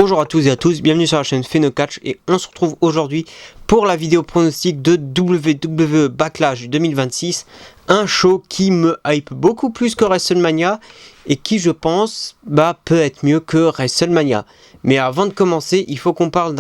Bonjour à tous et à tous, bienvenue sur la chaîne PhenoCatch et on se retrouve aujourd'hui pour la vidéo pronostic de WWE Backlash 2026, un show qui me hype beaucoup plus que WrestleMania et qui je pense peut être mieux que WrestleMania. Mais avant de commencer, il faut qu'on parle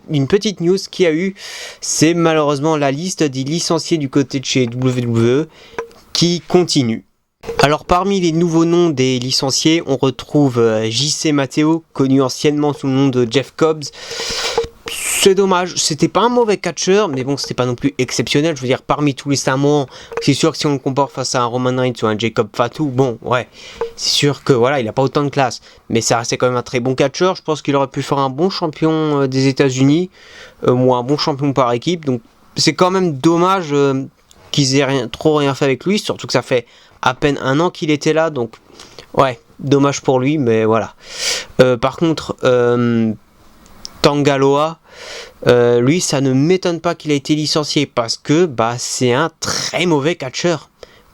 d'une petite news qui a eu, c'est malheureusement la liste des licenciés du côté de chez WWE qui continue. Alors parmi les nouveaux noms des licenciés, on retrouve JC Matteo, connu anciennement sous le nom de Jeff Cobbs. C'est dommage, c'était pas un mauvais catcheur, mais bon, c'était pas non plus exceptionnel. Je veux dire, parmi tous les Samoans, c'est sûr que si on le compare face à un Roman Reigns ou un Jacob Fatu, bon, ouais, c'est sûr que voilà, il a pas autant de classe, mais ça restait quand même un très bon catcheur. Je pense qu'il aurait pu faire un bon champion des États-Unis ou un bon champion par équipe. Donc c'est quand même dommage qu'ils aient rien fait avec lui, surtout que ça fait à peine un an qu'il était là, donc ouais, dommage pour lui, mais voilà. Par contre, Tanga Loa, lui, ça ne m'étonne pas qu'il ait été licencié, parce que c'est un très mauvais catcheur,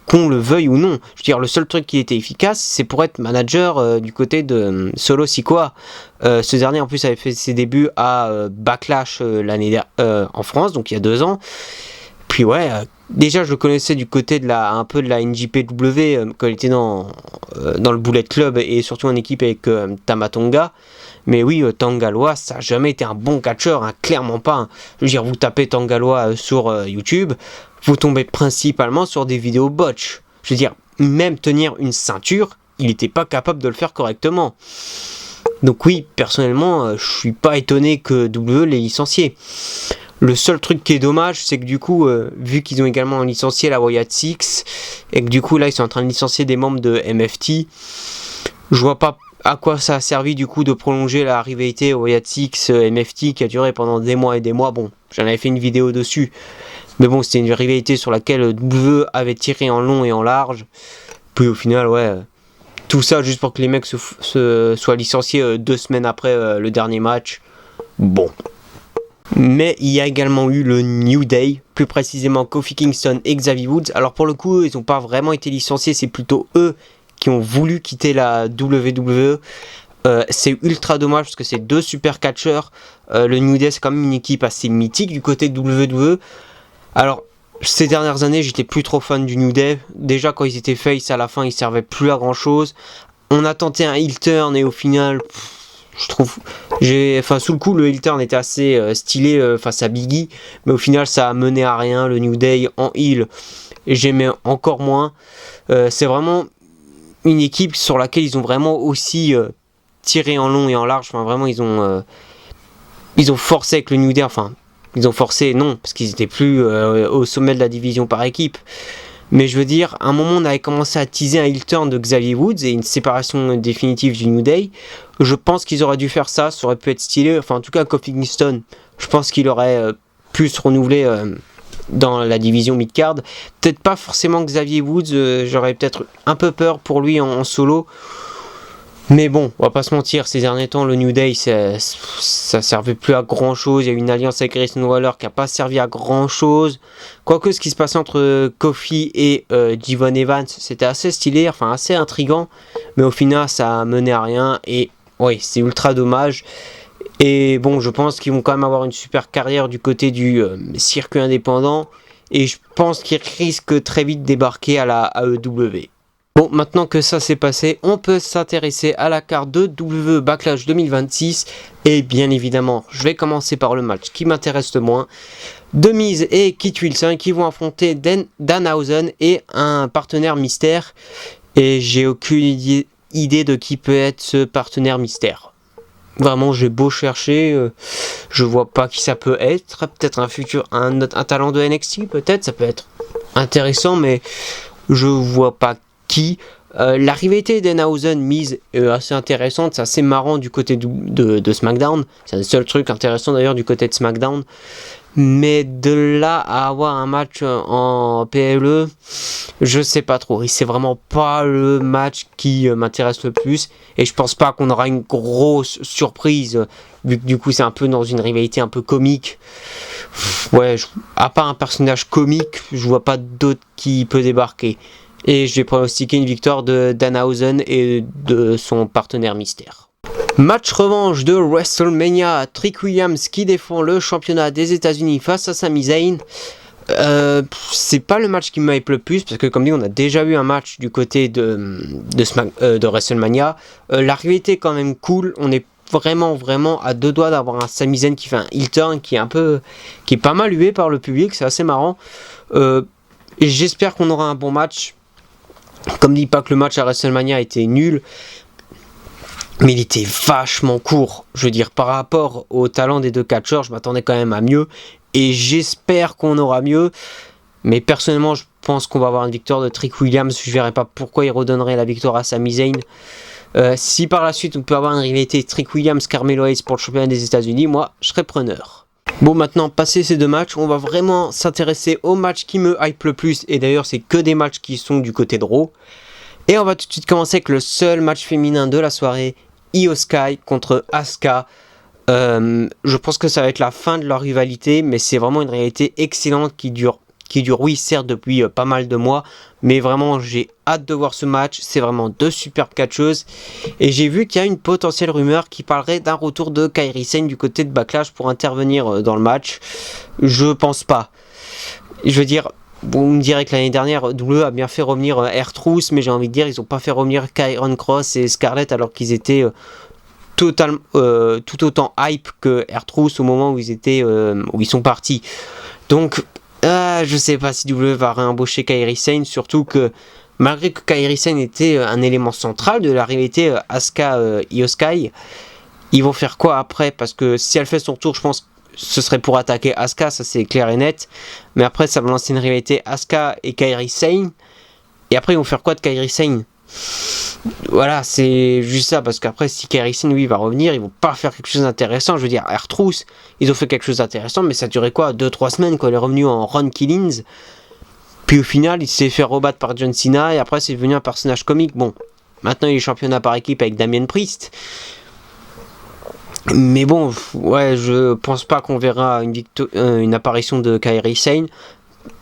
qu'on le veuille ou non. Je veux dire, le seul truc qui était efficace, c'est pour être manager du côté de Solo Sikoa. Ce dernier, en plus, avait fait ses débuts à Backlash en France, donc il y a 2 ans. Puis ouais, déjà je le connaissais du côté de un peu de la NJPW quand il était dans le Bullet Club et surtout en équipe avec Tama Tonga. Mais oui, Tanga Loa, ça n'a jamais été un bon catcheur, hein, clairement pas. Hein. Je veux dire, vous tapez Tanga Loa sur YouTube, vous tombez principalement sur des vidéos botch. Je veux dire, même tenir une ceinture, il n'était pas capable de le faire correctement. Donc oui, personnellement, je suis pas étonné que WWE l'ait licencié. Le seul truc qui est dommage, c'est que du coup, vu qu'ils ont également licencié la Wyatt Six, et que du coup là ils sont en train de licencier des membres de MFT, je vois pas à quoi ça a servi du coup de prolonger la rivalité Wyatt Six MFT qui a duré pendant des mois et des mois. Bon, j'en avais fait une vidéo dessus, mais bon, c'était une rivalité sur laquelle WWE avait tiré en long et en large. Puis au final, ouais, tout ça juste pour que les mecs soient licenciés 2 semaines après le dernier match. Bon. Mais il y a également eu le New Day, plus précisément Kofi Kingston et Xavier Woods. Alors pour le coup, ils n'ont pas vraiment été licenciés, c'est plutôt eux qui ont voulu quitter la WWE. C'est ultra dommage parce que c'est 2 super catcheurs. Le New Day, c'est quand même une équipe assez mythique du côté de WWE. Alors ces dernières années, j'étais plus trop fan du New Day. Déjà quand ils étaient face, à la fin ils servaient plus à grand chose. On a tenté un heel turn et au final... je trouve, sous le coup, le heel turn était assez stylé face à Biggie, mais au final, ça a mené à rien. Le New Day en heel, j'aimais encore moins. C'est vraiment une équipe sur laquelle ils ont vraiment aussi tiré en long et en large. Enfin, vraiment, ils ont forcé avec le New Day. Enfin, ils ont forcé, non, parce qu'ils étaient plus au sommet de la division par équipe. Mais je veux dire, à un moment, on avait commencé à teaser un heel turn de Xavier Woods et une séparation définitive du New Day. Je pense qu'ils auraient dû faire ça, ça aurait pu être stylé. Enfin, en tout cas, Kofi Kingston, je pense qu'il aurait pu se renouveler dans la division mid-card. Peut-être pas forcément Xavier Woods, j'aurais peut-être un peu peur pour lui en solo. Mais bon, on va pas se mentir, ces derniers temps, le New Day, ça servait plus à grand chose. Il y a eu une alliance avec Grayson Waller qui a pas servi à grand chose. Quoique ce qui se passait entre Kofi et Devon Evans, c'était assez stylé, enfin assez intriguant. Mais au final, ça a mené à rien. Et oui, c'est ultra dommage. Et bon, je pense qu'ils vont quand même avoir une super carrière du côté du circuit indépendant. Et je pense qu'ils risquent très vite de débarquer à la AEW. Bon, maintenant que ça s'est passé, on peut s'intéresser à la carte de WWE Backlash 2026. Et bien évidemment, je vais commencer par le match qui m'intéresse le moins. The Miz et Kit Wilson qui vont affronter Danhausen et un partenaire mystère. Et j'ai aucune idée de qui peut être ce partenaire mystère. Vraiment, j'ai beau chercher, je vois pas qui ça peut être. Peut-être un talent de NXT, peut-être, ça peut être intéressant, mais je vois pas qui. La rivalité d'Danhausen Miz est assez intéressante, c'est assez marrant du côté de SmackDown. C'est le seul truc intéressant d'ailleurs du côté de SmackDown. Mais de là à avoir un match en PLE, je sais pas trop. Et c'est vraiment pas le match qui m'intéresse le plus. Et je pense pas qu'on aura une grosse surprise, vu que du coup c'est un peu dans une rivalité un peu comique. Ouais, à part un personnage comique, je vois pas d'autre qui peut débarquer. Et je vais pronostiquer une victoire de Danhausen et de son partenaire mystère. Match revanche de WrestleMania, Trick Williams qui défend le championnat des États-Unis face à Sami Zayn. C'est pas le match qui me hype le plus parce que comme dit on a déjà eu un match du côté de WrestleMania. La rivalité est quand même cool, on est vraiment à deux doigts d'avoir un Sami Zayn qui fait un heel turn qui est pas mal hué par le public, c'est assez marrant. Et j'espère qu'on aura un bon match. Comme dit, pas que le match à WrestleMania était nul, mais il était vachement court. Je veux dire, par rapport au talent des deux catcheurs, je m'attendais quand même à mieux. Et j'espère qu'on aura mieux. Mais personnellement, je pense qu'on va avoir une victoire de Trick Williams. Je ne verrai pas pourquoi il redonnerait la victoire à Sami Zayn. Si par la suite on peut avoir une rivalité Trick Williams-Carmelo Hayes pour le championnat des États-Unis, moi je serais preneur. Bon, maintenant, passé ces deux matchs, on va vraiment s'intéresser au match qui me hype le plus. Et d'ailleurs, c'est que des matchs qui sont du côté de Raw. Et on va tout de suite commencer avec le seul match féminin de la soirée. Io Sky contre Asuka. Je pense que ça va être la fin de leur rivalité, mais c'est vraiment une rivalité excellente qui dure oui certes depuis pas mal de mois, mais vraiment j'ai hâte de voir ce match. C'est vraiment deux superbes catcheuses et j'ai vu qu'il y a une potentielle rumeur qui parlerait d'un retour de Kairi Sane du côté de Backlash pour intervenir dans le match. Je pense pas. Je veux dire, vous me direz que l'année dernière WWE a bien fait revenir R-Truth, mais j'ai envie de dire ils ont pas fait revenir Kairon Cross et Scarlett alors qu'ils étaient tout autant hype que R-Truth au moment où ils sont partis. Donc je sais pas si WWE va réembaucher Kairi Sane, surtout que malgré que Kairi Sane était un élément central de la rivalité Asuka Io Sky, ils vont faire quoi après? Parce que si elle fait son tour, je pense que ce serait pour attaquer Asuka, ça c'est clair et net. Mais après, ça va lancer une rivalité Asuka et Kairi Sane. Et après, ils vont faire quoi de Kairi Sane? Voilà, c'est juste ça, parce qu'après, si Kairi Sane, lui, va revenir, ils vont pas faire quelque chose d'intéressant. Je veux dire, R-Truth, ils ont fait quelque chose d'intéressant, mais ça durait quoi, 2-3 semaines, quand il est revenu en Ron Killings. Puis au final, il s'est fait rebattre par John Cena, et après, c'est devenu un personnage comique. Bon, maintenant, il est championnat par équipe avec Damien Priest. Mais bon, ouais, je pense pas qu'on verra une apparition de Kairi Sane.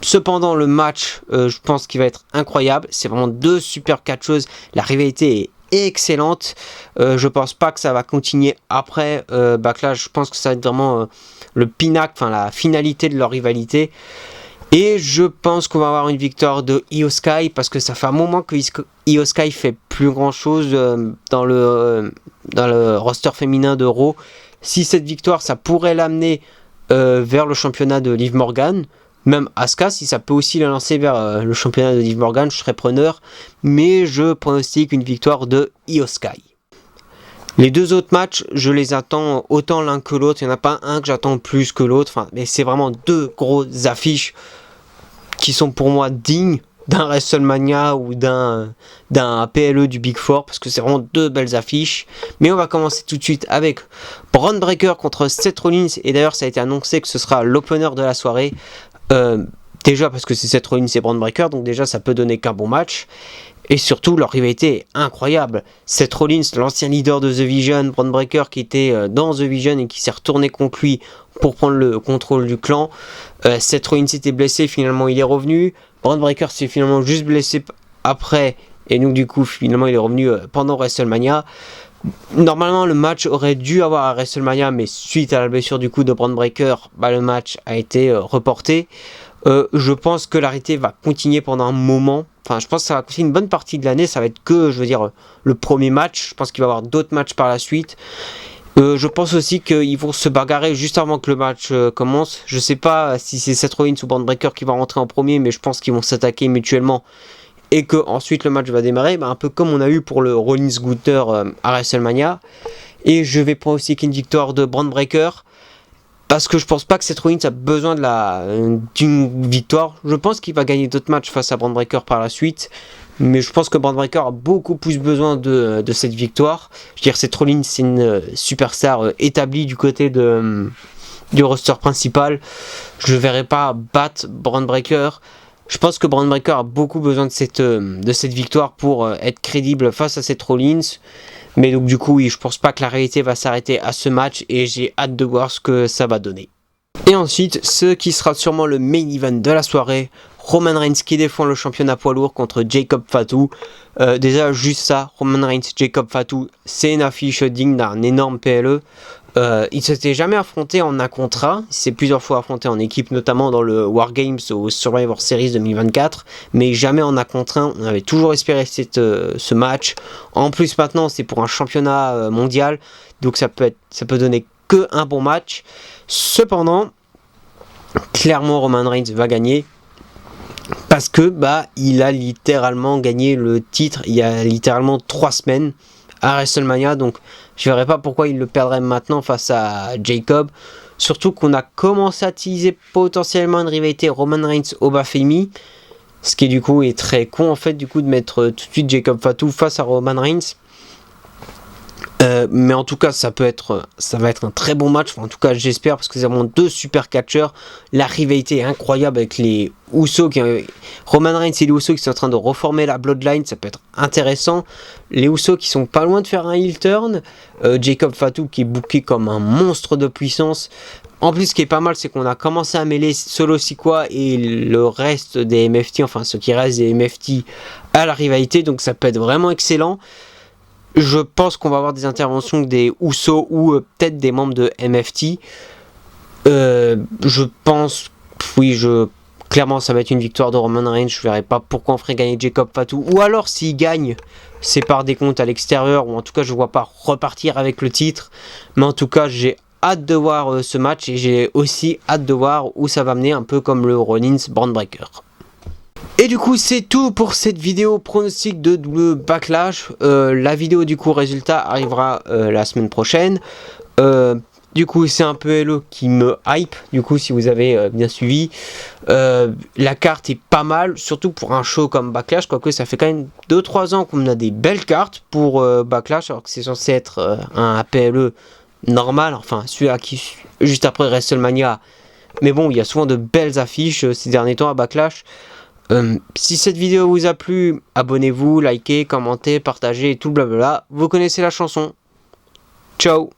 Cependant, le match, je pense qu'il va être incroyable. C'est vraiment deux super catcheuses. La rivalité est excellente. Je pense pas que ça va continuer après Backlash. Je pense que ça va être vraiment le pinacle, enfin la finalité de leur rivalité. Et je pense qu'on va avoir une victoire de Io Sky parce que ça fait un moment que Io Sky fait plus grand chose dans le roster féminin de Raw. Si cette victoire, ça pourrait l'amener vers le championnat de Liv Morgan. Même Asuka, si ça peut aussi la lancer vers le championnat de Liv Morgan, je serais preneur. Mais je pronostique une victoire de Io Sky. Les deux autres matchs, je les attends autant l'un que l'autre. Il n'y en a pas un que j'attends plus que l'autre. Enfin, mais c'est vraiment deux grosses affiches qui sont pour moi dignes d'un WrestleMania ou d'un PLE du Big Four. Parce que c'est vraiment deux belles affiches. Mais on va commencer tout de suite avec Bron Breakker contre Seth Rollins. Et d'ailleurs, ça a été annoncé que ce sera l'opener de la soirée. Déjà parce que c'est Seth Rollins et Bron Breakker, donc déjà ça peut donner qu'un bon match. Et surtout leur rivalité est incroyable. Seth Rollins, l'ancien leader de The Vision, Bron Breakker qui était dans The Vision et qui s'est retourné contre lui pour prendre le contrôle du clan. Seth Rollins était blessé, finalement il est revenu. Bron Breakker s'est finalement juste blessé après et donc du coup finalement il est revenu pendant WrestleMania. Normalement le match aurait dû avoir à WrestleMania, mais suite à la blessure du coup de Bron Breakker, le match a été reporté. Je pense que la rivalité va continuer pendant un moment. Enfin, je pense que ça va continuer une bonne partie de l'année. Ça va être que, je veux dire, le premier match. Je pense qu'il va y avoir d'autres matchs par la suite. Je pense aussi qu'ils vont se bagarrer juste avant que le match commence. Je sais pas si c'est Seth Rollins ou Bron Breakker qui va rentrer en premier, mais je pense qu'ils vont s'attaquer mutuellement. Et que ensuite le match va démarrer, un peu comme on a eu pour le Rollins-Gunther à WrestleMania. Et je vais prendre aussi une victoire de Bron Breakker. Parce que je pense pas que Seth Rollins a besoin d'une victoire. Je pense qu'il va gagner d'autres matchs face à Bron Breakker par la suite. Mais je pense que Bron Breakker a beaucoup plus besoin de cette victoire. Je veux dire, Seth Rollins, c'est une superstar établie du côté du roster principal. Je ne verrai pas battre Bron Breakker. Je pense que Bron Breakker a beaucoup besoin de cette victoire pour être crédible face à Seth Rollins. Mais donc du coup, oui, je pense pas que la réalité va s'arrêter à ce match et j'ai hâte de voir ce que ça va donner. Et ensuite, ce qui sera sûrement le main event de la soirée, Roman Reigns qui défend le championnat poids lourd contre Jacob Fatu. Déjà juste ça, Roman Reigns, Jacob Fatu, c'est une affiche digne d'un énorme PLE. Il ne s'était jamais affronté en 1 contre 1, il s'est plusieurs fois affronté en équipe, notamment dans le Wargames au Survivor Series 2024, mais jamais en 1 contre 1, on avait toujours espéré ce match. En plus maintenant c'est pour un championnat mondial, donc ça peut donner que un bon match. Cependant, clairement Roman Reigns va gagner, parce que il a littéralement gagné le titre il y a littéralement 3 semaines à WrestleMania, donc je verrais pas pourquoi il le perdrait maintenant face à Jacob, surtout qu'on a commencé à teaser potentiellement une rivalité Roman Reigns Obafemi, ce qui du coup est très con en fait du coup de mettre tout de suite Jacob Fatu face à Roman Reigns. Mais en tout cas ça va être un très bon match, enfin, en tout cas j'espère, parce que c'est vraiment 2 super catcheurs. La rivalité est incroyable avec les Usos, Roman Reigns et les Usos qui sont en train de reformer la Bloodline, ça peut être intéressant. Les Usos qui sont pas loin de faire un heel turn, Jacob Fatu qui est booké comme un monstre de puissance. En plus ce qui est pas mal c'est qu'on a commencé à mêler Solo Sikoa et le reste des MFT, enfin ce qui reste des MFT à la rivalité, donc ça peut être vraiment excellent. Je pense qu'on va avoir des interventions des Usos ou peut-être des membres de MFT. Je pense, clairement ça va être une victoire de Roman Reigns. Je verrai pas pourquoi on ferait gagner Jacob Fatu. Ou alors s'il gagne, c'est par des comptes à l'extérieur. Ou en tout cas je ne vois pas repartir avec le titre. Mais en tout cas j'ai hâte de voir ce match. Et j'ai aussi hâte de voir où ça va mener. Un peu comme le Rollins Braun Breaker. Et du coup c'est tout pour cette vidéo pronostic de Backlash. La vidéo du coup résultat arrivera la semaine prochaine. Du coup c'est un peu Hello qui me hype, du coup si vous avez bien suivi. La carte est pas mal, surtout pour un show comme Backlash, quoique ça fait quand même 2-3 ans qu'on a des belles cartes pour Backlash, alors que c'est censé être un PLE normal, enfin celui-là qui juste après WrestleMania. Mais bon, il y a souvent de belles affiches ces derniers temps à Backlash. Si cette vidéo vous a plu, abonnez-vous, likez, commentez, partagez et tout le blabla. Vous connaissez la chanson. Ciao.